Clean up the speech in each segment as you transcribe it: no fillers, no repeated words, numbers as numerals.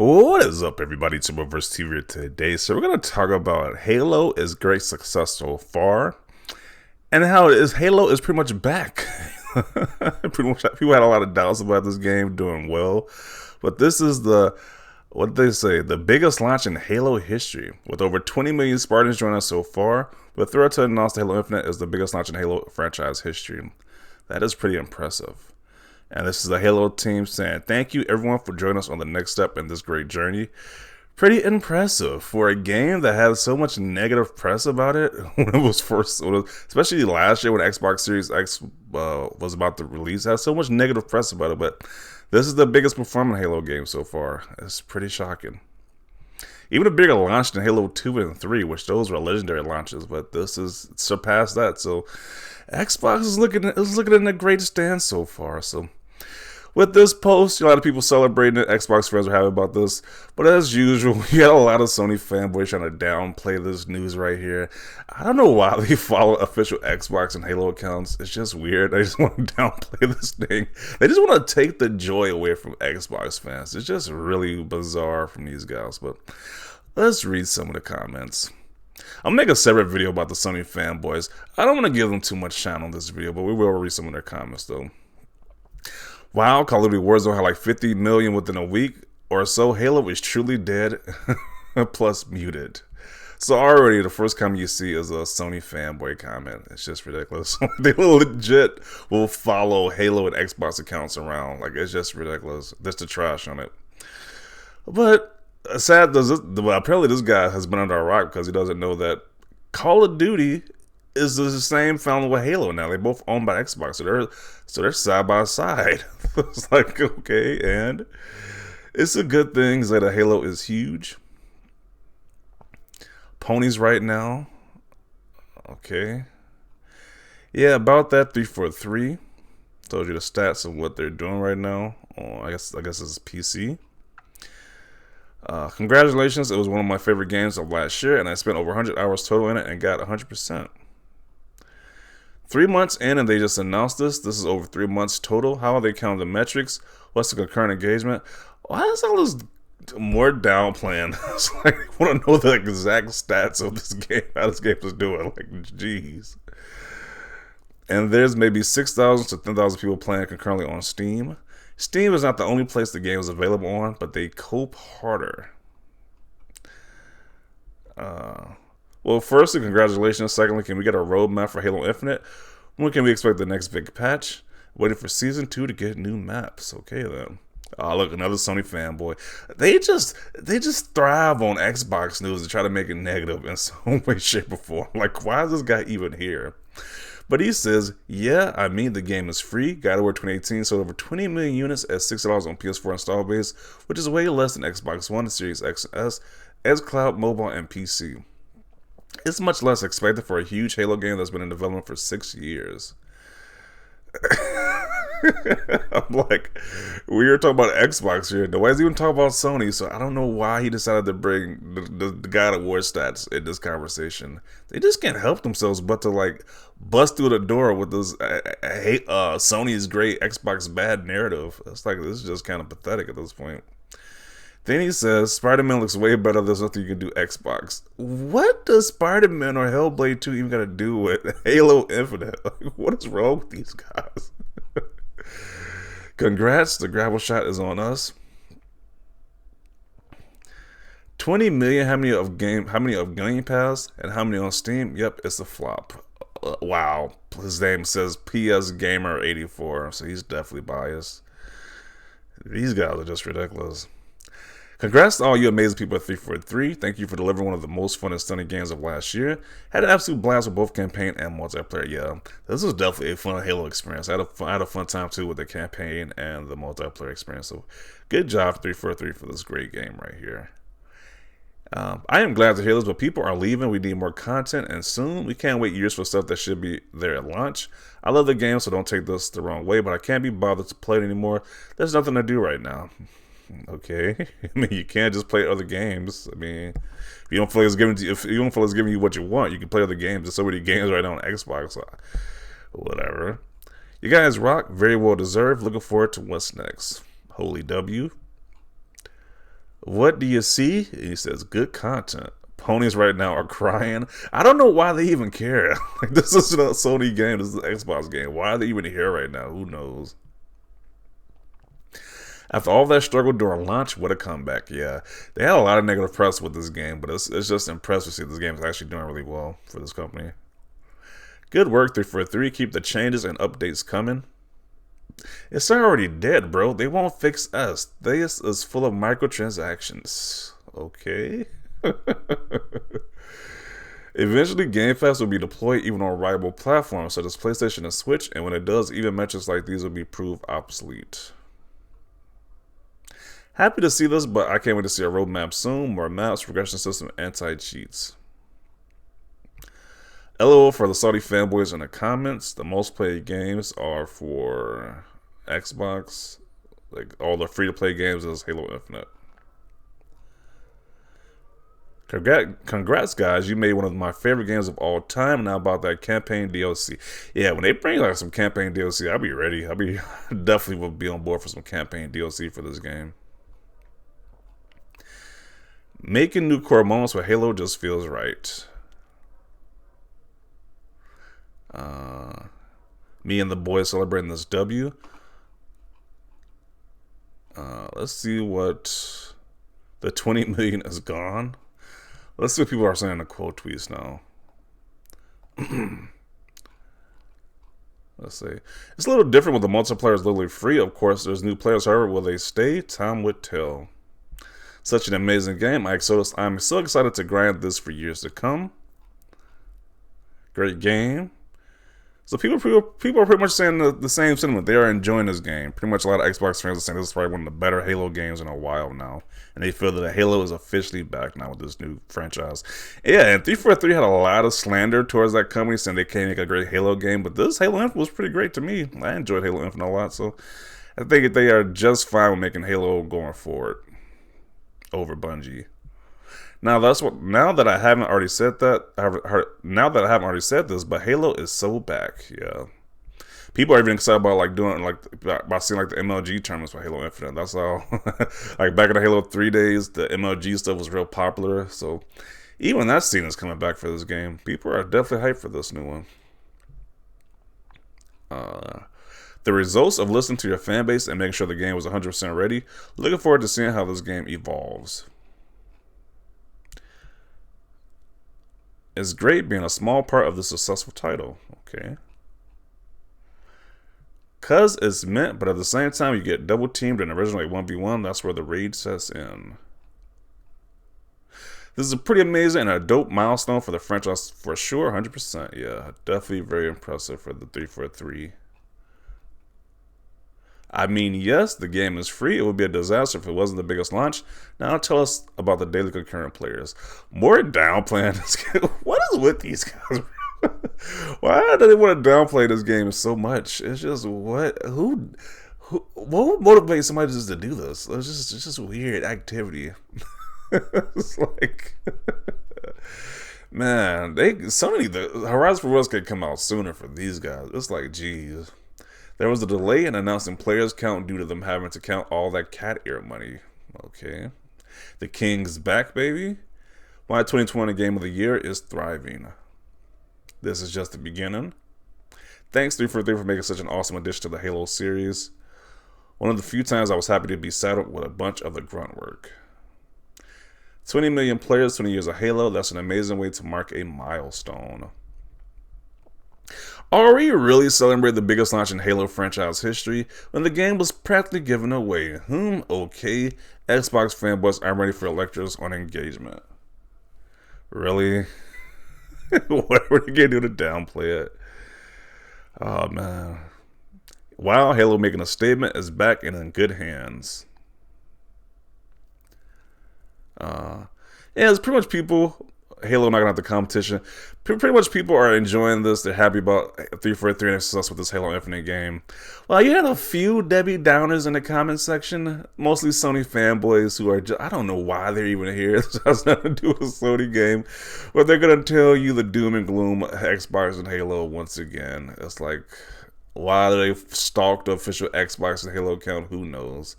What is up, everybody? It's Reverse TV today. So we're going to talk about Halo is great success so far, and how it is Halo is pretty much back. Pretty much, people had a lot of doubts about this game doing well, but this is the what they say the biggest launch in Halo history, with over 20 million Spartans joining us so far. We're thrilled to announce that Halo Infinite is the biggest launch in Halo franchise history. That is pretty impressive. And this is the Halo team saying, thank you everyone for joining us on the next step in this great journey. Pretty impressive for a game that had so much negative press about it when it was first, especially last year when Xbox Series X was about to release. It had so much negative press about it, but this is the biggest performing Halo game so far. It's pretty shocking. Even a bigger launch than Halo 2 and 3, which those were legendary launches, but this is surpassed that. So Xbox is looking in a great stance so far. So with this post, a lot of people celebrating it. Xbox fans are happy about this. But as usual, you got a lot of Sony fanboys trying to downplay this news right here. I don't know why they follow official Xbox and Halo accounts. It's just weird. They just want to downplay this thing. They just want to take the joy away from Xbox fans. It's just really bizarre from these guys. But let's read some of the comments. I'll make a separate video about the Sony fanboys. I don't want to give them too much shine on this video, but we will read some of their comments though. Wow, Call of Duty Warzone had like 50 million within a week or so. Halo is truly dead, plus muted. So already the first comment you see is a Sony fanboy comment. It's just ridiculous. They legit will follow Halo and Xbox accounts around. Like, it's just ridiculous. Just the trash on it. But apparently this guy has been under a rock because he doesn't know that Call of Duty is the same family with Halo now. They're both owned by Xbox, so they're side by side. It's like, okay, and it's a good thing that a Halo is huge. Ponies right now. Okay. Yeah, about that 343. Told you the stats of what they're doing right now. Oh, I guess it's PC. Congratulations, it was one of my favorite games of last year, and I spent over 100 hours total in it and got 100%. 3 months in and they just announced this. This is over 3 months total. How are they counting the metrics? What's the concurrent engagement? Why is all this more downplaying? It's like, I want to know the exact stats of this game, how this game is doing. Like, jeez. And there's maybe 6,000 to 10,000 people playing concurrently on Steam. Steam is not the only place the game is available on, but they cope harder. Well, firstly, congratulations. Secondly, can we get a roadmap for Halo Infinite? When can we expect the next big patch? Waiting for Season 2 to get new maps. Okay, then. Look, another Sony fanboy. They just thrive on Xbox news and try to make it negative in some way, shape, or form. Like, why is this guy even here? But he says, yeah, I mean, the game is free. God of War 2018 sold over 20 million units at $60 on PS4 install base, which is way less than Xbox One, Series X and S, xCloud, mobile, and PC. It's much less expected for a huge Halo game that's been in development for 6 years. I'm like, we were talking about Xbox here. Nobody's even talking about Sony, so I don't know why he decided to bring the God of War stats in this conversation. They just can't help themselves but to like bust through the door with this Sony's great, Xbox bad narrative. It's like, this is just kind of pathetic at this point. Then he says, Spider-Man looks way better. There's nothing you can do Xbox. What does Spider-Man or Hellblade 2 even got to do with Halo Infinite? Like, what is wrong with these guys? Congrats, the gravel shot is on us. 20 million, how many of Game Pass and how many on Steam? Yep, it's a flop. Wow, his name says PS Gamer 84, so he's definitely biased. These guys are just ridiculous. Congrats to all you amazing people at 343. Thank you for delivering one of the most fun and stunning games of last year. Had an absolute blast with both campaign and multiplayer. Yeah, this was definitely a fun Halo experience. I had a fun time too with the campaign and the multiplayer experience. So good job 343 for this great game right here. I am glad to hear this, but people are leaving. We need more content, and soon. We can't wait years for stuff that should be there at launch. I love the game, so don't take this the wrong way, but I can't be bothered to play it anymore. There's nothing to do right now. Okay, I mean, you can't just play other games. I mean, if you don't feel it's giving you what you want, you can play other games. There's so many games right now on Xbox. So whatever. You guys rock. Very well deserved. Looking forward to what's next. Holy W. What do you see? He says, good content. Ponies right now are crying. I don't know why they even care. Like, this is a Sony game. This is an Xbox game. Why are they even here right now? Who knows? After all that struggle during launch, what a comeback. Yeah, they had a lot of negative press with this game, but it's just impressive to see this game is actually doing really well for this company. Good work, 343. Keep the changes and updates coming. It's already dead, bro. They won't fix us. This is full of microtransactions. Okay. Eventually, Game Pass will be deployed even on rival platforms such as PlayStation and Switch, and when it does, even metrics like these will be proved obsolete. Happy to see this, but I can't wait to see a roadmap soon. More maps, progression system, anti-cheats. LOL for the Sony fanboys in the comments. The most played games are for Xbox. Like, all the free-to-play games is Halo Infinite. Congrats, guys. You made one of my favorite games of all time. Now about that campaign DLC. Yeah, when they bring like some campaign DLC, I'll be ready. Definitely will be on board for some campaign DLC for this game. Making new core moments with Halo just feels right. Me and the boys celebrating this W. Let's see what the 20 million is gone. Let's see what people are saying in the quote tweets now. Let's see. It's a little different with the multiplayer is literally free. Of course, there's new players. However, will they stay? Time would tell. Such an amazing game. I'm so excited to grind this for years to come. Great game. So people are pretty much saying the same sentiment. They are enjoying this game. Pretty much a lot of Xbox fans are saying this is probably one of the better Halo games in a while now. And they feel that Halo is officially back now with this new franchise. Yeah, and 343 had a lot of slander towards that company saying they can't make a great Halo game. But this Halo Infinite was pretty great to me. I enjoyed Halo Infinite a lot. So I think they are just fine with making Halo going forward over Bungie. Now that I haven't already said this, but Halo is so back. Yeah, people are even excited about like doing like about seeing like the MLG tournaments for Halo Infinite. That's all. Like back in the Halo 3 days, the MLG stuff was real popular. So even that scene is coming back for this game. People are definitely hyped for this new one. The results of listening to your fan base and making sure the game was 100% ready. Looking forward to seeing how this game evolves. It's great being a small part of the successful title. Okay. Cause it's meant, but at the same time you get double teamed in originally 1v1. That's where the raid sets in. This is a pretty amazing and a dope milestone for the franchise for sure. 100%. Yeah, definitely very impressive for the 343. I mean, yes, the game is free. It would be a disaster if it wasn't the biggest launch. Now tell us about the daily concurrent players. More downplaying this game. What is with these guys? Why do they want to downplay this game so much? It's just what would motivate somebody just to do this? It's just weird activity. It's like, man, the Horizon Forbidden West could come out sooner for these guys. It's like, geez. There was a delay in announcing players count due to them having to count all that cat ear money. Okay. The King's back, baby. My 2020 Game of the Year is thriving. This is just the beginning. Thanks 343 for making such an awesome addition to the Halo series. One of the few times I was happy to be saddled with a bunch of the grunt work. 20 million players, 20 years of Halo. That's an amazing way to mark a milestone. Are we really celebrating the biggest launch in Halo franchise history when the game was practically given away? Okay. Xbox fanboys, I'm ready for lectures on engagement. Really? What were they going to do to downplay it? Oh, man. Wow, Halo making a statement is back and in good hands. Yeah, it's pretty much people... Halo knocking out the competition. Pretty much people are enjoying this. They're happy about 343 and success with this Halo Infinite game. Well, you had a few Debbie Downers in the comment section. Mostly Sony fanboys who are just, I don't know why they're even here. This has nothing to do with a Sony game. But they're going to tell you the doom and gloom of Xbox and Halo once again. It's like, why they stalked the official Xbox and Halo account? Who knows?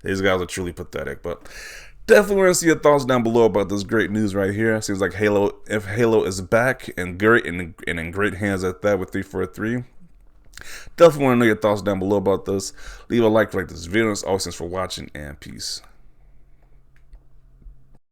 These guys are truly pathetic. But Definitely want to see your thoughts down below about this great news right here. Seems like if Halo is back and great and in great hands at that with 343. Definitely want to know your thoughts down below about this. Leave a like for this video. As always, thanks for watching, and peace.